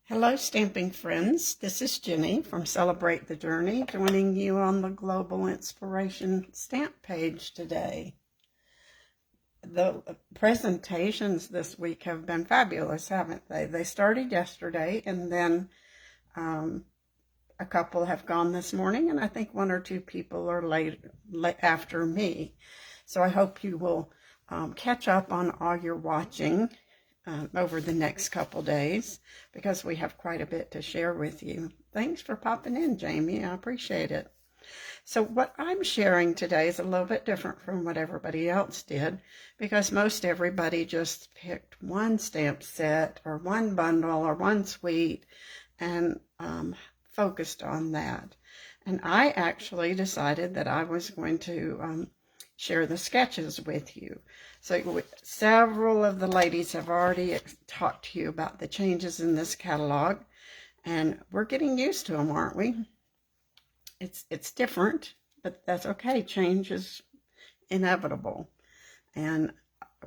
Hello, stamping friends. This is Jenny from Celebrate the Journey, joining you on the Global Inspiration stamp page today. The presentations this week have been fabulous, haven't they? They started yesterday, and then a couple have gone this morning, and I think one or two people are late after me. So I hope you will catch up on all your watching over the next couple days, because we have quite a bit to share with you. Thanks for popping in, Jamie. I appreciate it. So what I'm sharing today is a little bit different from what everybody else did, because most everybody just picked one stamp set or one bundle or one suite and focused on that. And I actually decided that I was going to share the sketches with you. So several of the ladies have already talked to you about the changes in this catalog, and we're getting used to them, aren't we? It's different, but that's okay. Change is inevitable, and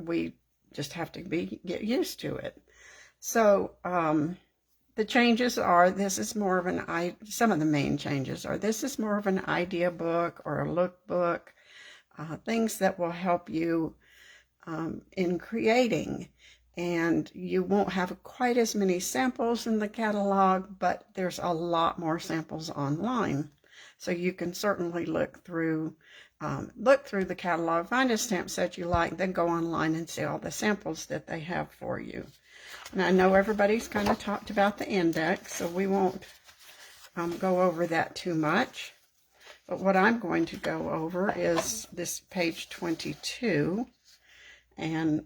we just have to get used to it. So the changes are, this is more of some of the main changes are, this is more of an idea book or a lookbook, things that will help you in creating. And you won't have quite as many samples in the catalog, but there's a lot more samples online. So you can certainly look through the catalog, find a stamp set you like, then go online and see all the samples that they have for you. And I know everybody's kind of talked about the index, so we won't go over that too much. But what I'm going to go over is this page 22, and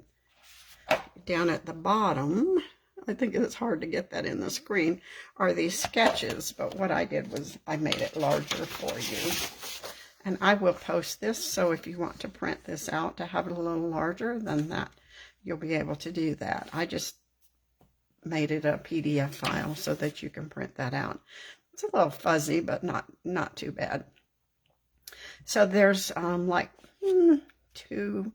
down at the bottom, I think it's hard to get that in the screen, are these sketches. But what I did was I made it larger for you. And I will post this, so if you want to print this out to have it a little larger than that, you'll be able to do that. I just made it a PDF file so that you can print that out. It's a little fuzzy, but not too bad. So there's like 2,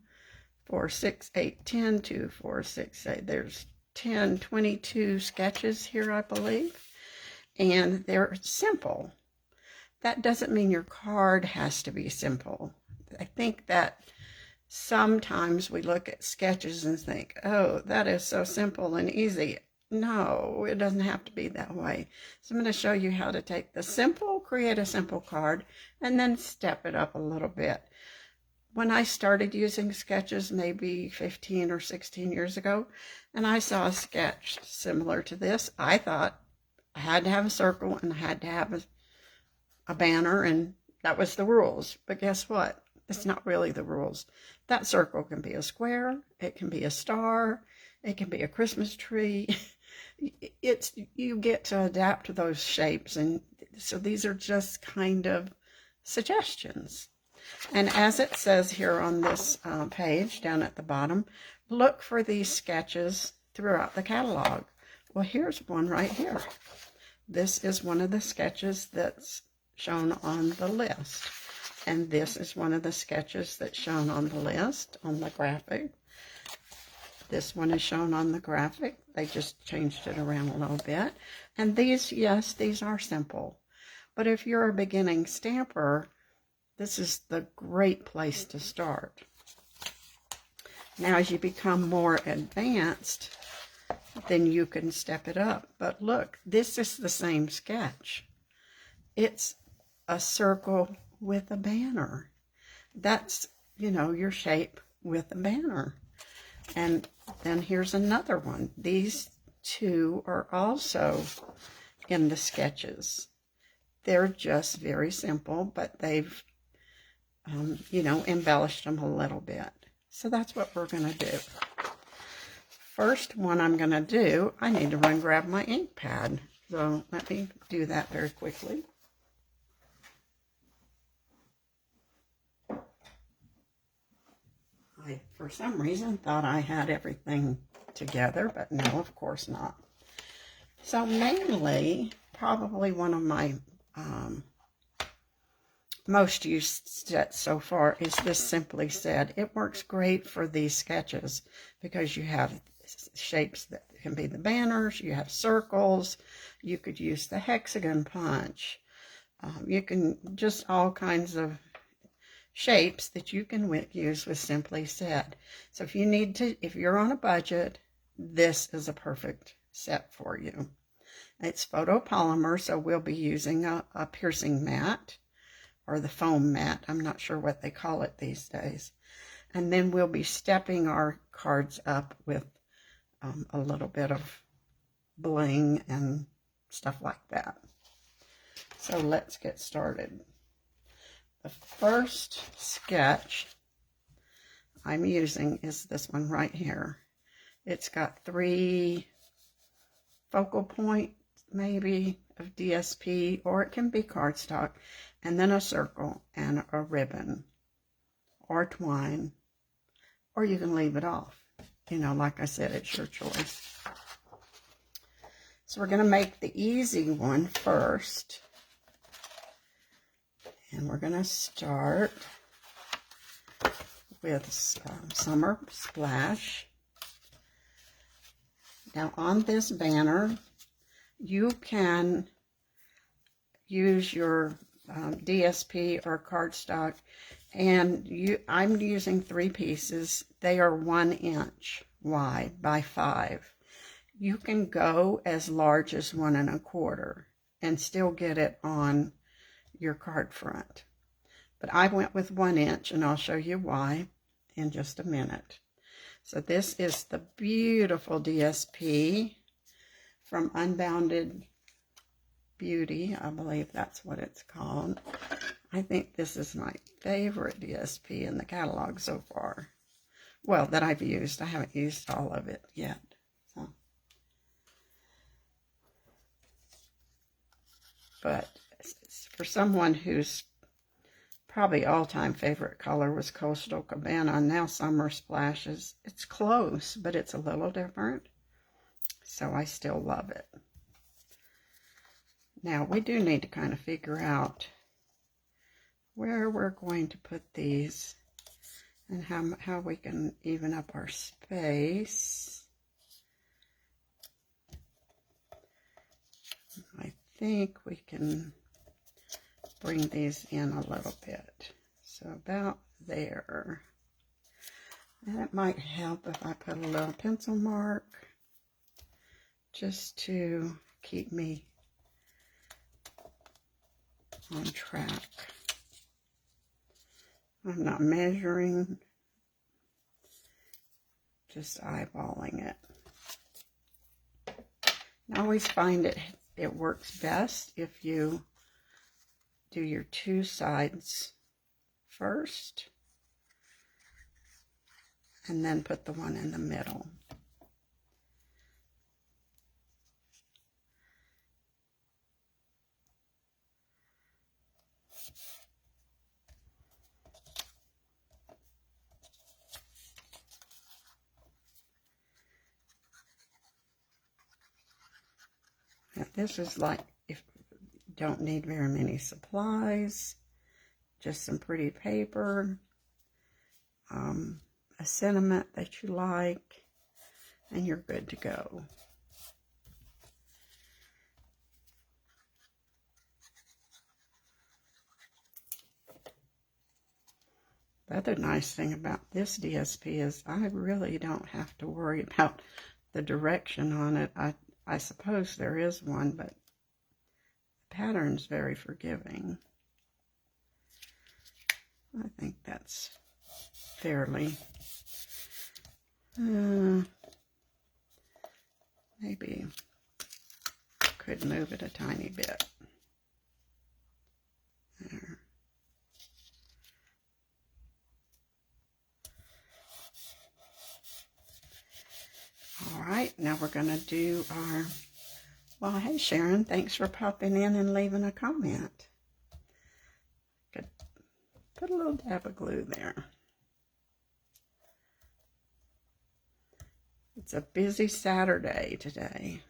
4, 6, 8, 10, 2, 4, 6, 8. There's 10, 22 sketches here, I believe. And they're simple. That doesn't mean your card has to be simple. I think that sometimes we look at sketches and think, oh, that is so simple and easy. No, it doesn't have to be that way. So I'm going to show you how to take the simple, create a simple card, and then step it up a little bit. When I started using sketches maybe 15 or 16 years ago, and I saw a sketch similar to this, I thought I had to have a circle and I had to have a banner, and that was the rules. But guess what? It's not really the rules. That circle can be a square, it can be a star, it can be a Christmas tree. You get to adapt to those shapes, and so these are just kind of suggestions. And as it says here on this page down at the bottom, look for these sketches throughout the catalog. Well, here's one right here. This is one of the sketches that's shown on the list. And this is one of the sketches that's shown on the list, on the graphic. This one is shown on the graphic. They just changed it around a little bit. And these, yes, these are simple. But if you're a beginning stamper, this is the great place to start. Now, as you become more advanced, then you can step it up. But look, this is the same sketch. It's a circle with a banner. That's, your shape with a banner. And then here's another one. These two are also in the sketches. They're just very simple, but they've embellished them a little bit. So that's what we're going to do. First one I'm going to do, I need to run grab my ink pad. So let me do that very quickly. I, for some reason, thought I had everything together, but no, of course not. So mainly, probably one of my most used sets so far is this Simply Said. It works great for these sketches because you have shapes that can be the banners. You have circles. You could use the hexagon punch. You can just all kinds of shapes that you can use with Simply Set. So if you need to, if you're on a budget, this is a perfect set for you. It's photopolymer, so we'll be using a piercing mat or the foam mat. I'm not sure what they call it these days. And then we'll be stepping our cards up with a little bit of bling and stuff like that. So let's get started. The first sketch I'm using is this one right here. It's got 3 focal points, maybe, of DSP, or it can be cardstock, and then a circle and a ribbon, or twine, or you can leave it off. You know, like I said, it's your choice. So we're going to make the easy one first. And we're going to start with Summer Splash. Now on this banner, you can use your DSP or cardstock, and I'm using 3 pieces. They are 1 inch wide by 5. You can go as large as 1 1/4 and still get it on your card front. But I went with 1 inch, and I'll show you why in just a minute. So this is the beautiful DSP from Unbounded Beauty. I believe that's what it's called. I think this is my favorite DSP in the catalog so far. Well, that I've used. I haven't used all of it yet. So. But for someone whose probably all-time favorite color was Coastal Cabana, now Summer Splashes, it's close, but it's a little different. So I still love it. Now we do need to kind of figure out where we're going to put these and how we can even up our space. I think we can bring these in a little bit. So about there. And it might help if I put a little pencil mark just to keep me on track. I'm not measuring, just eyeballing it. I always find it works best if you do your 2 sides first and then put the one in the middle. Now, this is like, if you don't need very many supplies, just some pretty paper, a sentiment that you like, and you're good to go. The other nice thing about this DSP is I really don't have to worry about the direction on it. I suppose there is one, but the pattern's very forgiving. I think that's fairly, maybe could move it a tiny bit. There. All right, now we're going to do our, well, hey Sharon, thanks for popping in and leaving a comment. Could put a little dab of glue there. It's a busy Saturday today.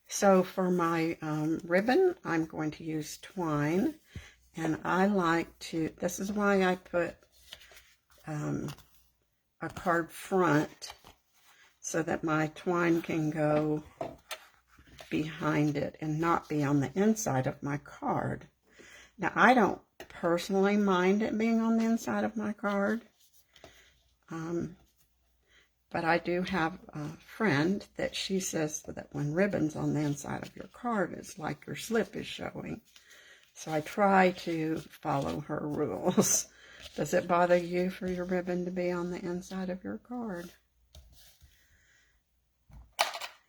So for my ribbon, I'm going to use twine, and I like to, this is why I put a card front so that my twine can go behind it and not be on the inside of my card. Now, I don't personally mind it being on the inside of my card, but I do have a friend that she says that when ribbon's on the inside of your card, it's like your slip is showing. So I try to follow her rules. Does it bother you for your ribbon to be on the inside of your card?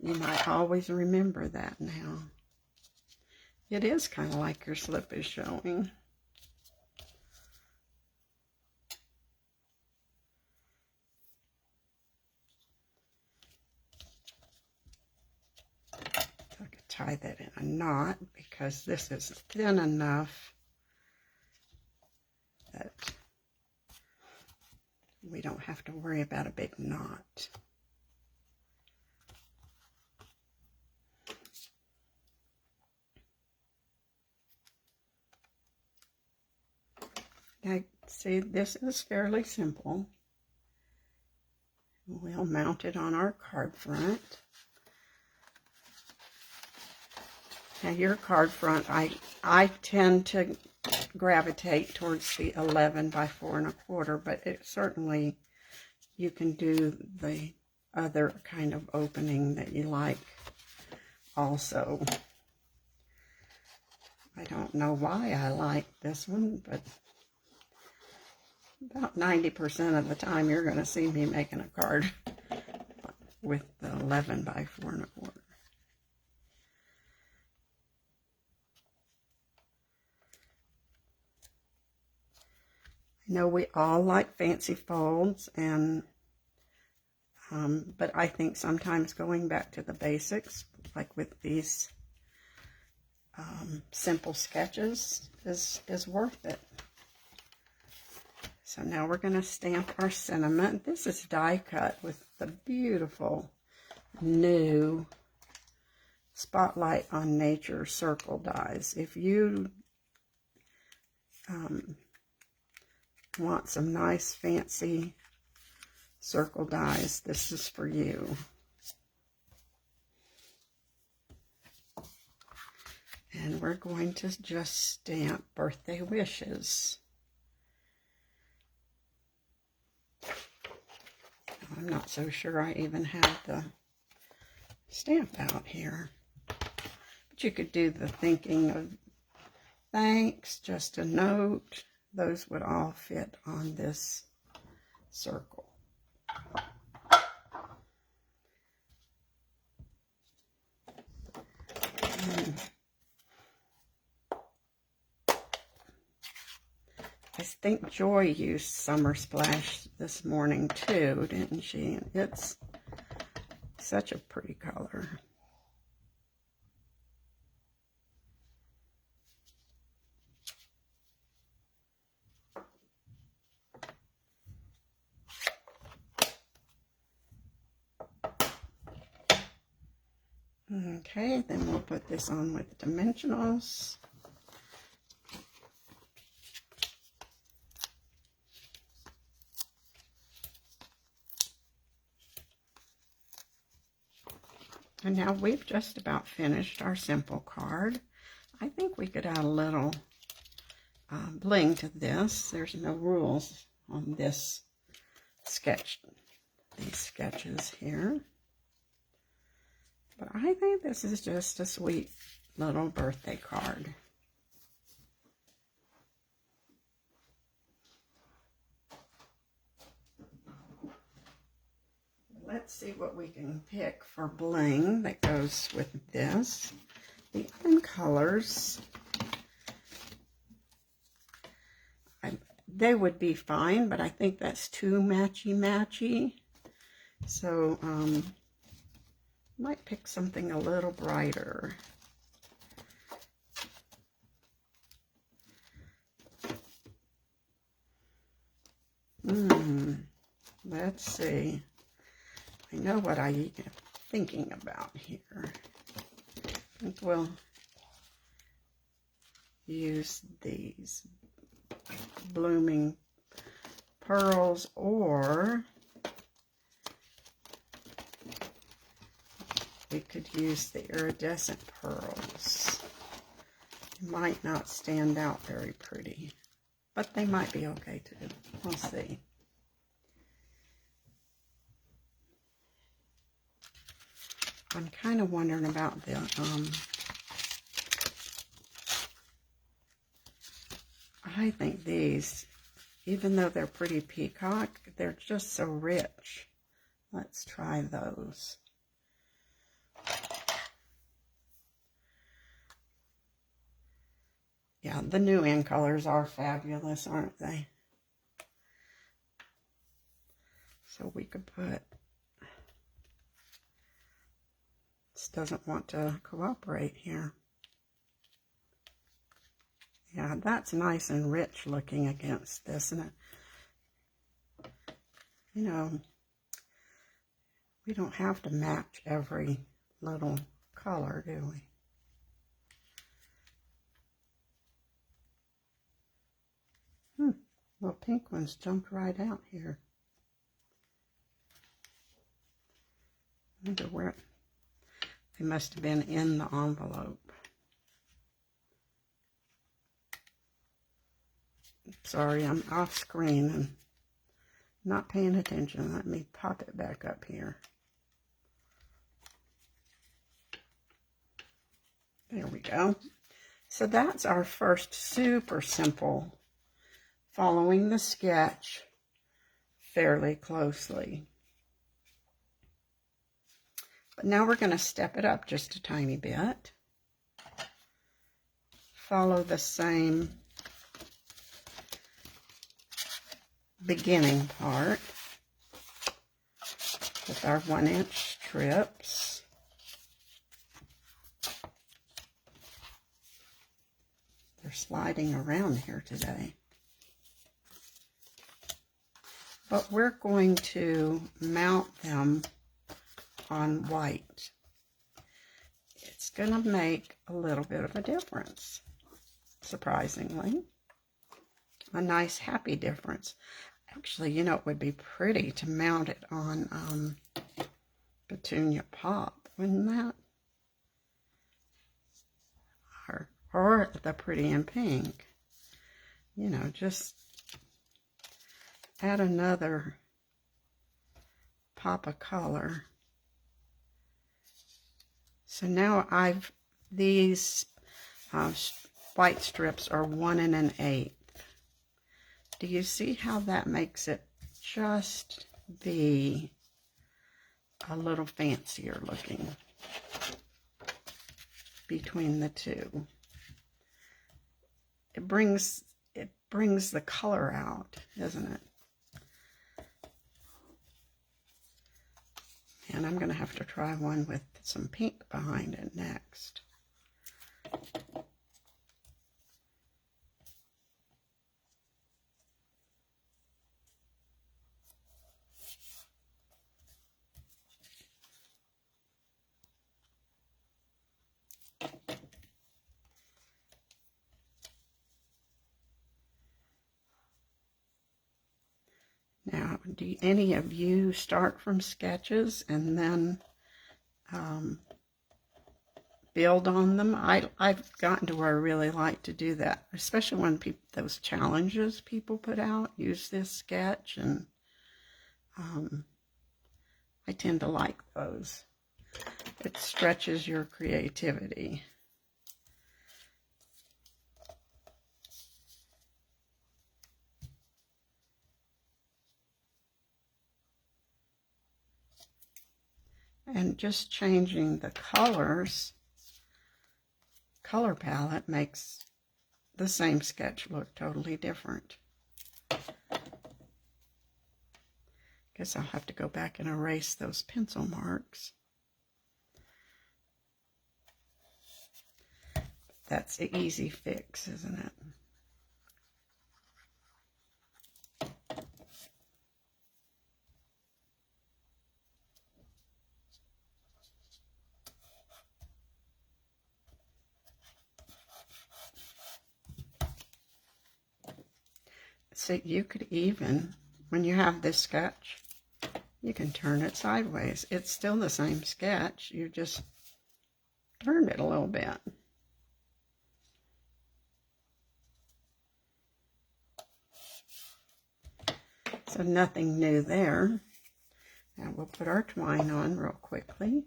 You might always remember that now. It is kind of like your slip is showing. I could tie that in a knot because this is thin enough that we don't have to worry about a big knot. Now, see, this is fairly simple. We'll mount it on our card front. Now, your card front, I tend to gravitate towards the 11 by 4 1/4, but it certainly, you can do the other kind of opening that you like also. I don't know why I like this one, but about 90% of the time you're going to see me making a card with the 11 by 4 1/4. I know we all like fancy folds, and but I think sometimes going back to the basics, like with these simple sketches, is worth it. So now we're going to stamp our sentiment. This is die cut with the beautiful new Spotlight on Nature circle dies. If you want some nice fancy circle dies, this is for you. And we're going to just stamp birthday wishes. I'm not so sure I even have the stamp out here. But you could do the thinking of thanks, just a note. Those would all fit on this circle. I think Joy used Summer Splash this morning too, didn't she? It's such a pretty color. Okay, then we'll put this on with dimensionals. And now we've just about finished our simple card. I think we could add a little bling to this. There's no rules on this sketch, these sketches here. But I think this is just a sweet little birthday card. Let's see what we can pick for bling that goes with this. The other colors, they would be fine, but I think that's too matchy-matchy. So, might pick something a little brighter. Let's see. I know what I'm thinking about here. I think we'll use these blooming pearls, or we could use the iridescent pearls. They might not stand out very pretty, but they might be okay too. We'll see. I'm kind of wondering about the I think these, even though they're pretty peacock, they're just so rich. Let's try those. Yeah, the new in colors are fabulous, aren't they? So we could put, this doesn't want to cooperate here. Yeah, that's nice and rich looking against this. And you know, we don't have to match every little color, do we? Well, pink ones jumped right out here. I wonder where they must have been in the envelope. Sorry, I'm off screen and not paying attention. Let me pop it back up here. There we go. So that's our first super simple, following the sketch fairly closely. But now we're going to step it up just a tiny bit. Follow the same beginning part with our 1-inch strips. They're sliding around here today. But we're going to mount them on white. It's going to make a little bit of a difference, surprisingly. A nice, happy difference. Actually, you know, it would be pretty to mount it on Petunia Pop, wouldn't that? Or the Pretty in Pink. You know, just add another pop of color. So now these white strips are 1 1/8. Do you see how that makes it just be a little fancier looking between the two? It brings the color out, doesn't it? And I'm going to have to try one with some pink behind it next. Now, do any of you start from sketches and then build on them? I've gotten to where I really like to do that, especially when those challenges people put out, use this sketch, and I tend to like those. It stretches your creativity. And just changing the colors, color palette, makes the same sketch look totally different. Guess I'll have to go back and erase those pencil marks. That's an easy fix, isn't it? So you could even, when you have this sketch, You can turn it sideways. It's still the same sketch. You just turned it a little bit. So nothing new there. Now we'll put our twine on real quickly.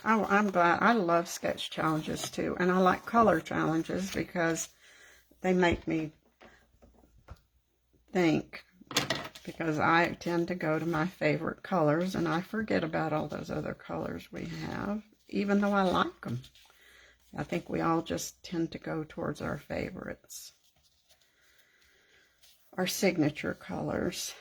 Oh, I'm glad. I love sketch challenges too. And I like color challenges because they make me think. Because I tend to go to my favorite colors and I forget about all those other colors we have, even though I like them. I think we all just tend to go towards our favorites. Our signature colors.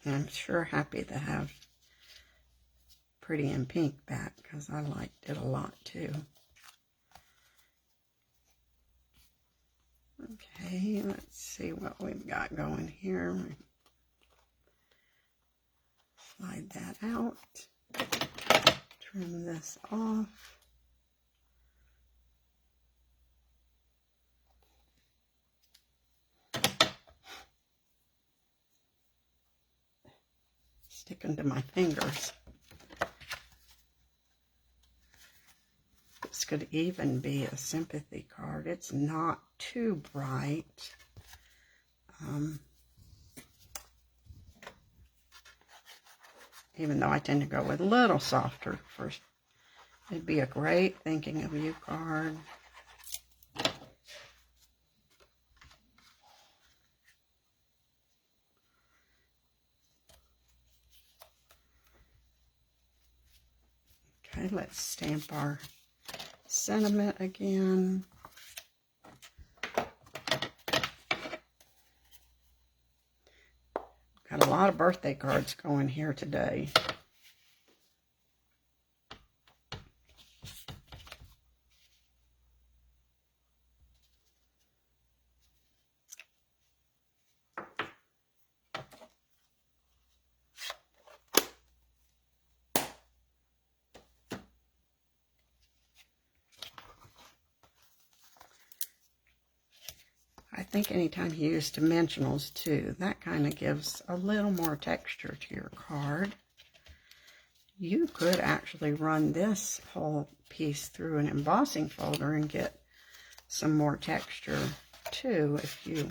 And I'm sure happy to have Pretty in Pink back because I liked it a lot too. Okay, let's see what we've got going here. Slide that out. Trim this off. Sticking to my fingers. This could even be a sympathy card. It's not too bright. Even though I tend to go with a little softer first. It'd be a great thinking of you card. Okay, let's stamp our sentiment again. Got a lot of birthday cards going here today. I think anytime you use dimensionals too, that kind of gives a little more texture to your card. You could actually run this whole piece through an embossing folder and get some more texture too if you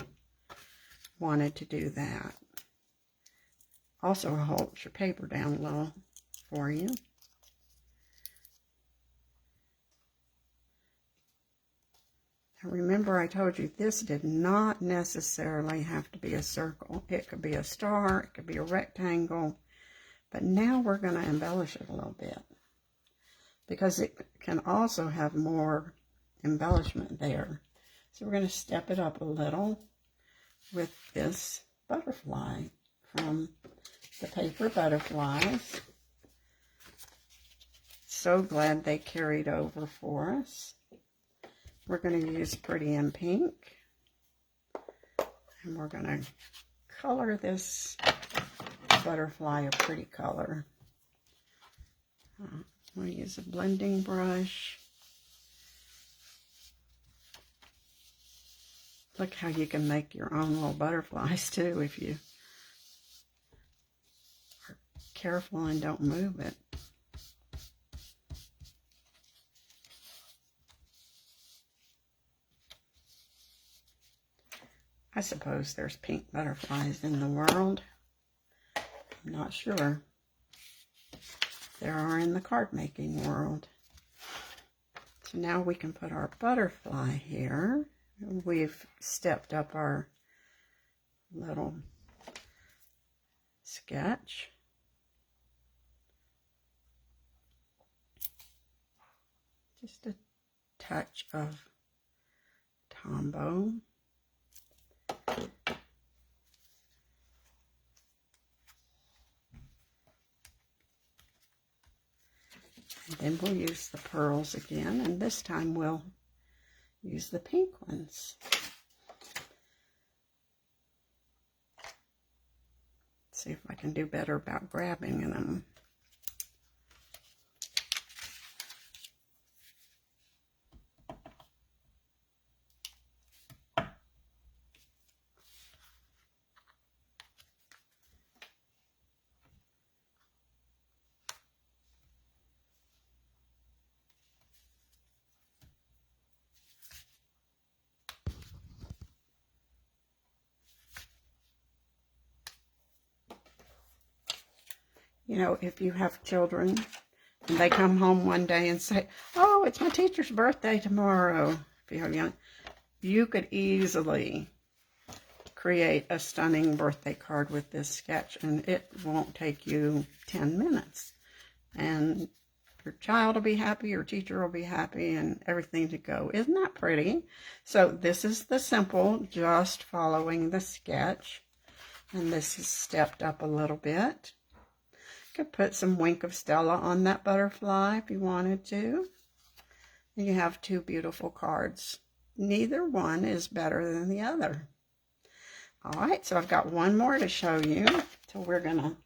wanted to do that. Also holds your paper down low for you. Remember I told you this did not necessarily have to be a circle. It could be a star, it could be a rectangle, but now we're going to embellish it a little bit because it can also have more embellishment there. So we're going to step it up a little with this butterfly from the Paper Butterflies. So glad they carried over for us. We're going to use Pretty in Pink, and we're going to color this butterfly a pretty color. I'm going to use a blending brush. Look how you can make your own little butterflies too if you are careful and don't move it. I suppose there's pink butterflies in the world. I'm not sure. There are in the card making world. So now we can put our butterfly here. We've stepped up our little sketch. Just a touch of Tombow. And then we'll use the pearls again, and this time we'll use the pink ones. See if I can do better about grabbing them. You know, if you have children and they come home one day and say, oh, it's my teacher's birthday tomorrow, if you have young, you could easily create a stunning birthday card with this sketch, and it won't take you 10 minutes. And your child will be happy, your teacher will be happy, and everything to go. Isn't that pretty? So this is the simple, just following the sketch. And this is stepped up a little bit. You could put some Wink of Stella on that butterfly if you wanted to. And you have two beautiful cards. Neither one is better than the other. All right, so I've got one more to show you. So we're going to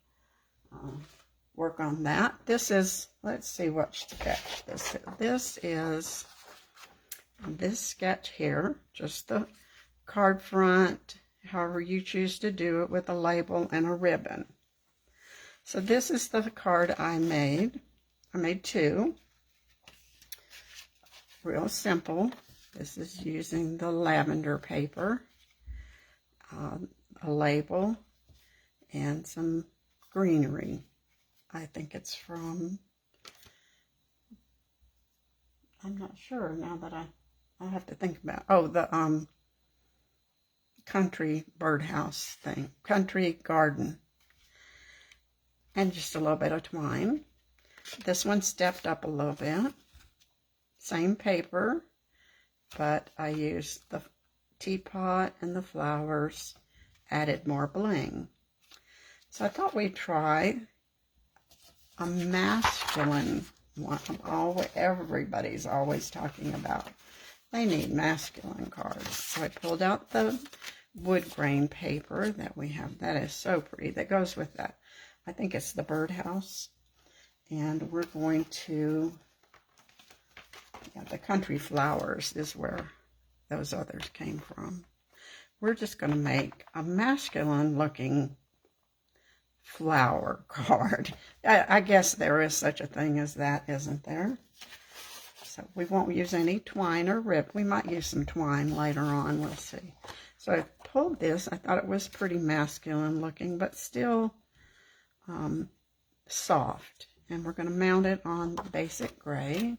work on that. This is, let's see what sketch this is. This is this sketch here, just the card front, however you choose to do it, with a label and a ribbon. So this is the card I made. I made two. Real simple. This is using the lavender paper, a label, and some greenery. I think it's from, I'm not sure now that I have to think about, oh, the country birdhouse thing, country garden, and just a little bit of twine. This one stepped up a little bit, same paper, but I used the teapot and the flowers, added more bling. So I thought we'd try a masculine one. Everybody's always talking about they need masculine cards. So I pulled out the wood grain paper that we have. That is so pretty. That goes with that. I think it's the birdhouse. And we're going to, yeah, the country flowers is where those others came from. We're just going to make a masculine looking flower card. I guess there is such a thing as that, isn't there? So we won't use any twine or ribbon. We might use some twine later on. We'll see. So I pulled this. I thought it was pretty masculine looking, but still soft. And we're going to mount it on basic gray.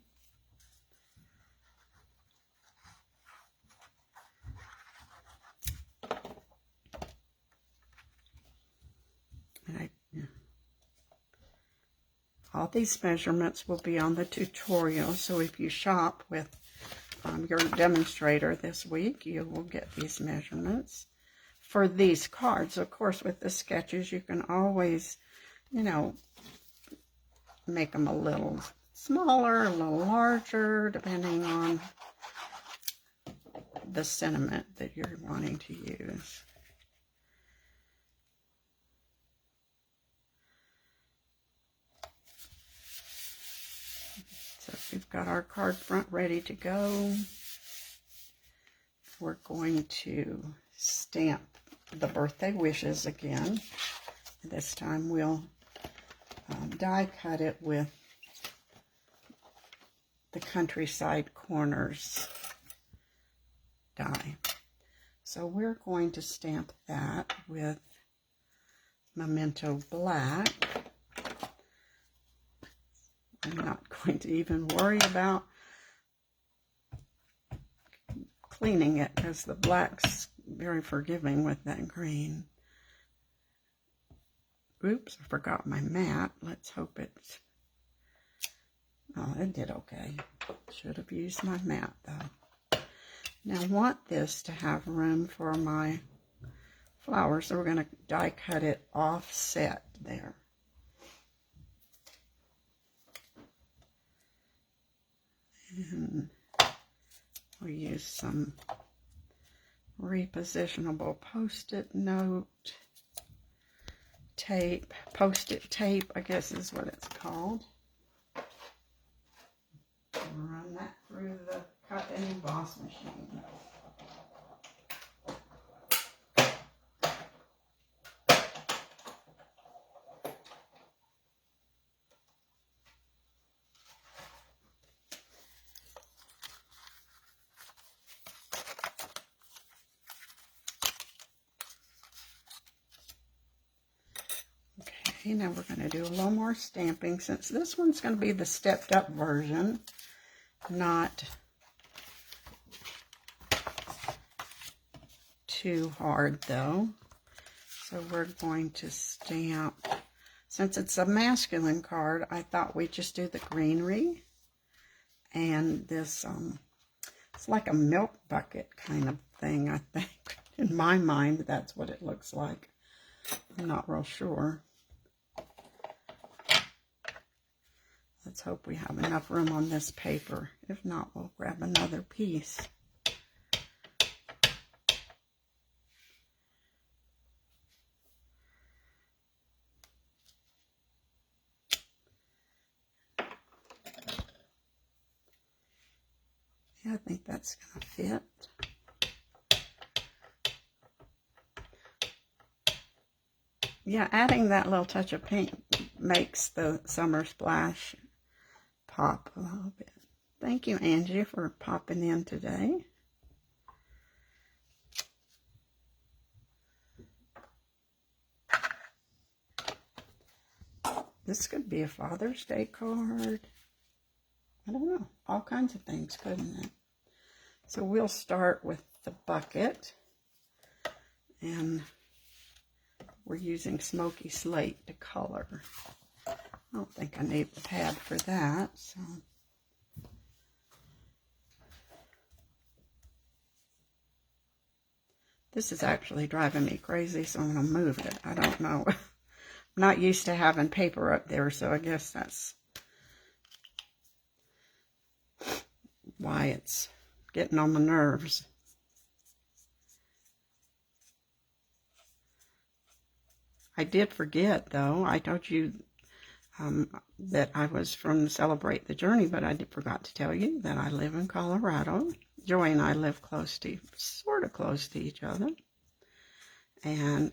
All these measurements will be on the tutorial, so if you shop with your demonstrator this week, you will get these measurements for these cards. Of course, with the sketches, you can always, you know, make them a little smaller, a little larger, depending on the sentiment that you're wanting to use. So we've got our card front ready to go. We're going to stamp the birthday wishes again. This time we'll die cut it with the Countryside Corners die. So we're going to stamp that with Memento Black. I'm not going to even worry about cleaning it because the black's very forgiving with that green. Oops, I forgot my mat. Let's hope it's... Oh, it did okay. Should have used my mat though. Now I want this to have room for my flowers, so we're going to die cut it offset there. And we'll use some repositionable post-it note tape, post-it tape, I guess is what it's called. Run that through the cut and emboss machine. Okay, now we're going to do a little more stamping, since this one's going to be the stepped up version, not too hard though. So we're going to stamp, since it's a masculine card, I thought we'd just do the greenery. And this, it's like a milk bucket kind of thing, I think. In my mind, that's what it looks like. I'm not real sure. Let's hope we have enough room on this paper. If not, we'll grab another piece. Yeah, I think that's going to fit. Yeah, adding that little touch of pink makes the summer splash pop a little bit. Thank you, Angie, for popping in today. This could be a Father's Day card. I don't know. All kinds of things, couldn't it? So we'll start with the bucket. And we're using Smoky Slate to color. I don't think I need the pad for that, so. This is actually driving me crazy, so I'm going to move it. I don't know. I'm not used to having paper up there, so I guess that's why it's getting on my nerves. I did forget, though. I told you that I was from Celebrate the Journey, but I forgot to tell you that I live in Colorado. Joy and I live sort of close to each other. And,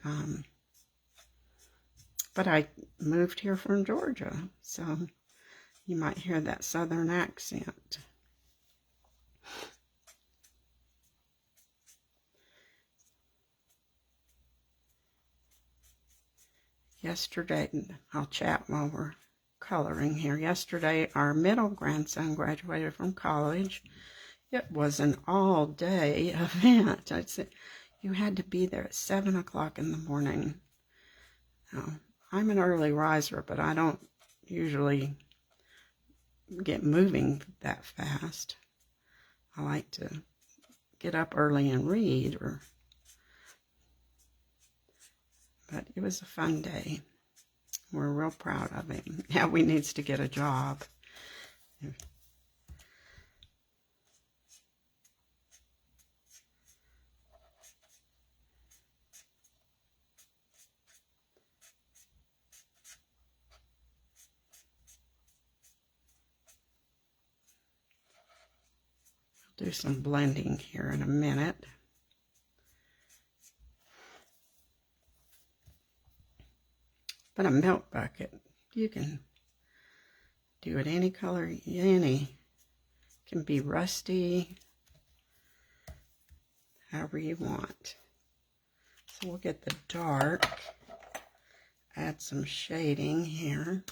but I moved here from Georgia, so you might hear that southern accent. Yesterday, I'll chat while we're coloring here. Yesterday, our middle grandson graduated from college. It was an all-day event. I'd say you had to be there at 7 o'clock in the morning. Now, I'm an early riser, but I don't usually get moving that fast. I like to get up early and read, but it was a fun day. We're real proud of him. Now he needs to get a job. Do some blending here in a minute. But a milk bucket, you can do it any color, it can be rusty, however you want. So we'll get the dark, add some shading here.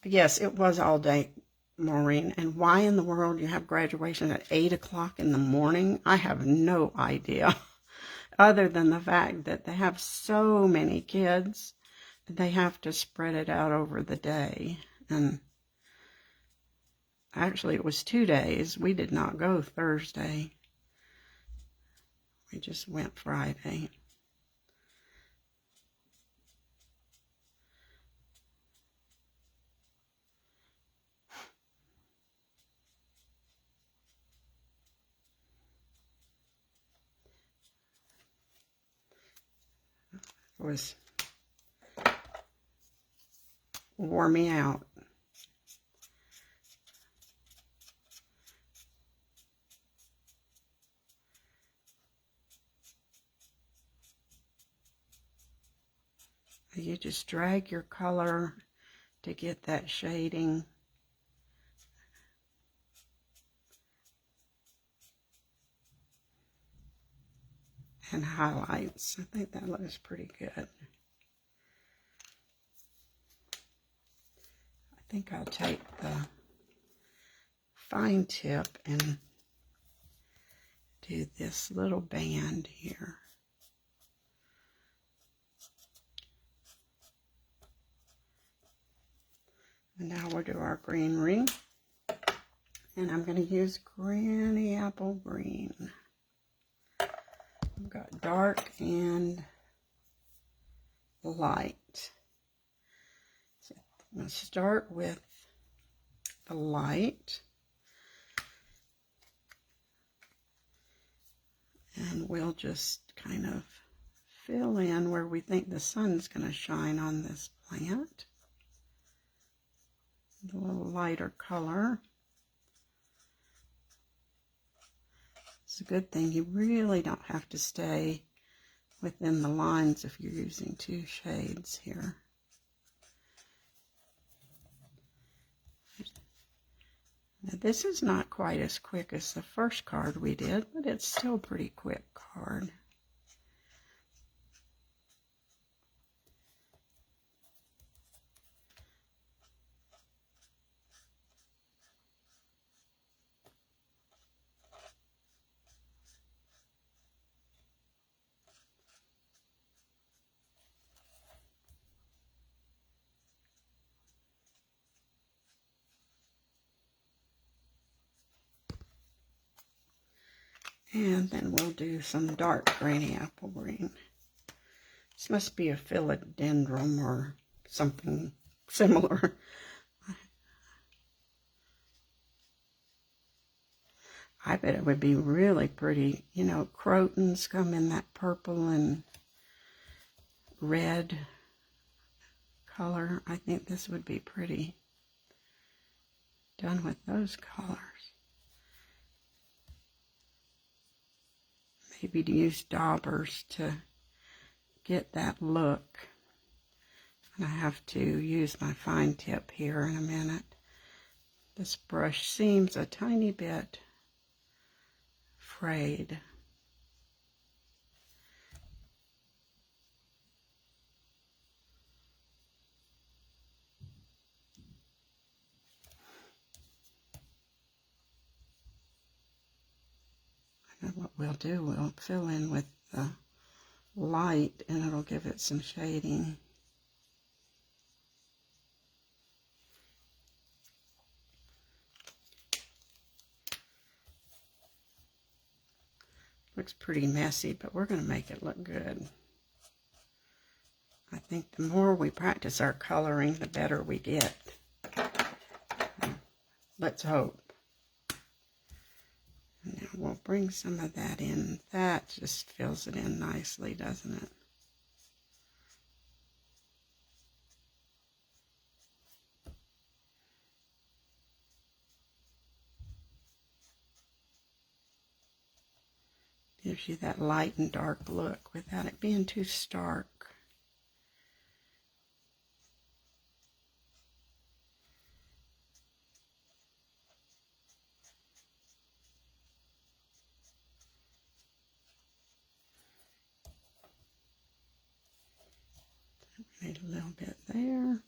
But yes, it was all day, Maureen, and why in the world you have graduation at 8 o'clock in the morning? I have no idea, other than the fact that they have so many kids. They have to spread it out over the day. And actually, it was 2 days. We did not go Thursday. We just went Friday. It wore me out. You just drag your color to get that shading. And highlights. I think that looks pretty good. think I'll take the fine tip and do this little band here. And now we'll do our green ring. And I'm going to use Granny Apple Green. I've got dark and light. So I'm going to start with the light. And we'll just kind of fill in where we think the sun's going to shine on this plant. A little lighter color. It's a good thing you really don't have to stay within the lines if you're using two shades here. Now this is not quite as quick as the first card we did, but it's still a pretty quick card. And then we'll do some dark Granny Apple Green. This must be a philodendron or something similar. I bet it would be really pretty. You know, crotons come in that purple and red color. I think this would be pretty done with those colors. Maybe to use daubers to get that look. And I have to use my fine tip here in a minute. This brush seems a tiny bit frayed. And what we'll do, we'll fill in with the light and it'll give it some shading. Looks pretty messy, but we're going to make it look good. I think the more we practice our coloring, the better we get. Let's hope. Now we'll bring some of that in. That just fills it in nicely, doesn't it? Gives you that light and dark look without it being too stark. Need a little bit there.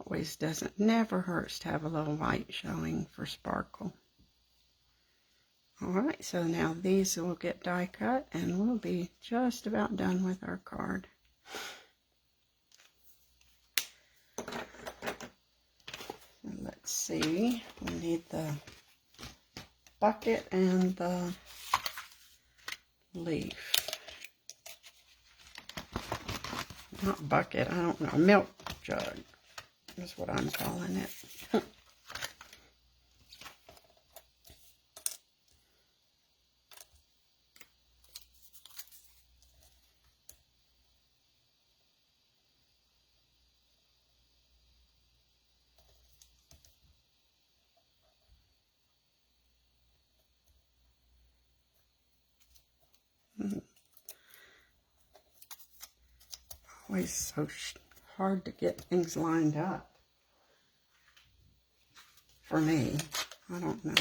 Always never hurts to have a little light showing for sparkle. Alright, so now these will get die cut and we'll be just about done with our card. And let's see, we need the bucket and the leaf. Not bucket, I don't know, milk jug is what I'm calling it. Always so hard to get things lined up. For me, I don't know.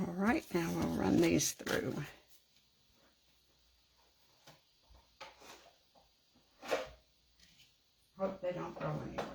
All right, now we'll run these through. Hope they don't go anywhere.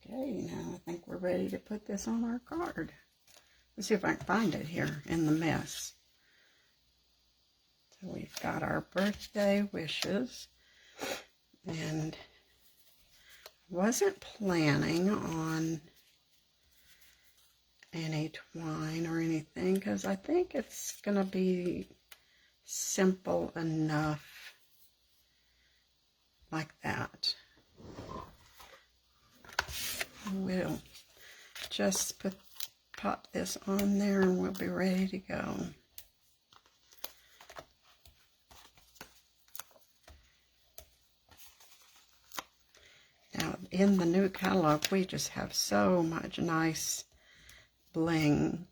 Okay, now I think we're ready to put this on our card. Let's see if I can find it here in the mess. So we've got our birthday wishes, and wasn't planning on any twine or anything because I think it's going to be simple enough like that. We'll just pop this on there and we'll be ready to go. Now, in the new catalog, we just have so much nice bling.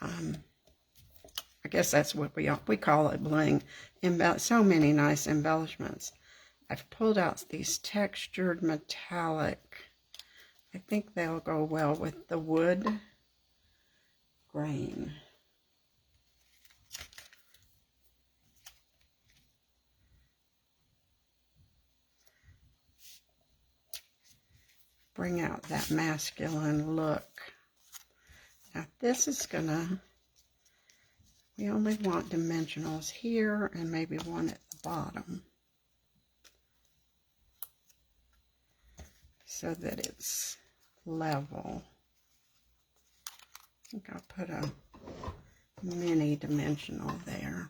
I guess that's what we call it, bling. So many nice embellishments. I've pulled out these textured metallic. I think they'll go well with the wood grain. Bring out that masculine look. Now this is gonna, we only want dimensionals here and maybe one at the bottom, so that it's level. I think I'll put a mini dimensional there.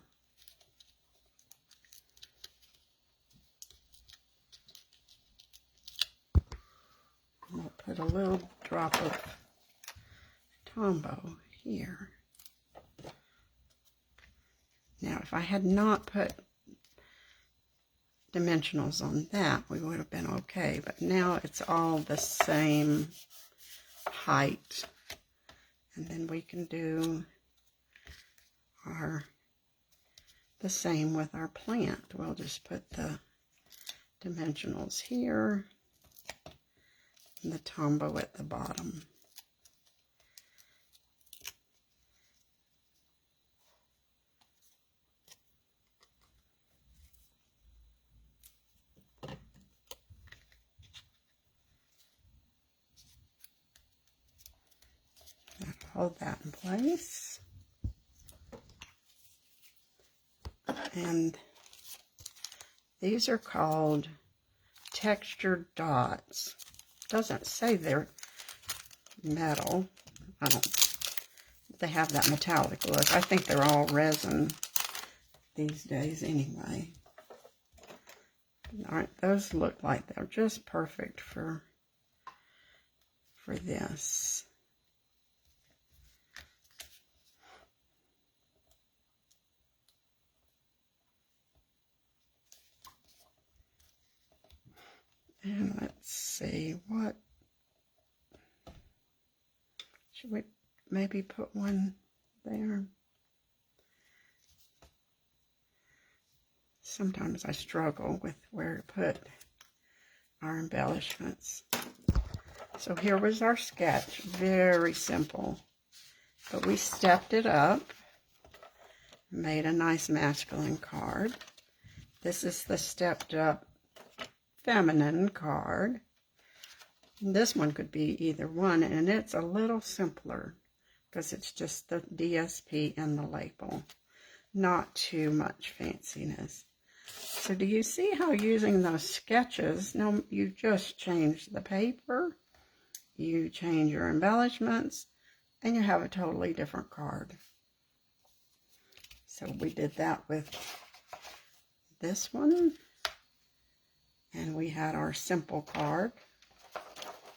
We'll put a little drop of Tombow here. Now, if I had not put dimensionals on that, we would have been okay, but now it's all the same height, and then we can do the same with our plant. We'll just put the dimensionals here and the Tombow at the bottom. Hold that in place. And these are called textured dots. Doesn't say they're metal. They have that metallic look. I think they're all resin these days anyway. All right, those look like they're just perfect for this. And let's see, what should we maybe put one there? Sometimes I struggle with where to put our embellishments. So here was our sketch, very simple, but we stepped it up, made a nice masculine card. This is the stepped up feminine card. This one could be either one, and it's a little simpler because it's just the DSP and the label. Not too much fanciness. So do you see how using those sketches, now you just change the paper, you change your embellishments, and you have a totally different card. So we did that with this one. And we had our simple card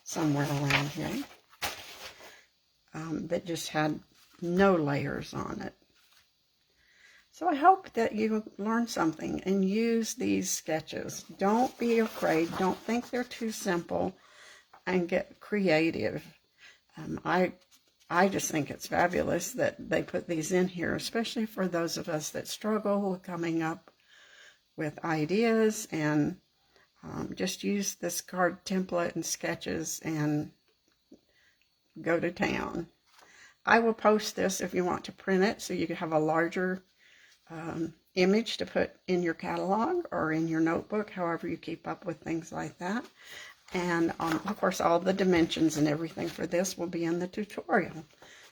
somewhere around here that just had no layers on it. So I hope that you learned something and use these sketches. Don't be afraid. Don't think they're too simple, and get creative. I just think it's fabulous that they put these in here, especially for those of us that struggle with coming up with ideas, and just use this card template and sketches and go to town. I will post this if you want to print it so you can have a larger image to put in your catalog or in your notebook, however you keep up with things like that. And of course, all the dimensions and everything for this will be in the tutorial.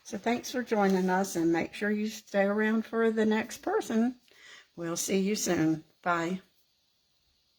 So thanks for joining us, and make sure you stay around for the next person. We'll see you soon. Bye.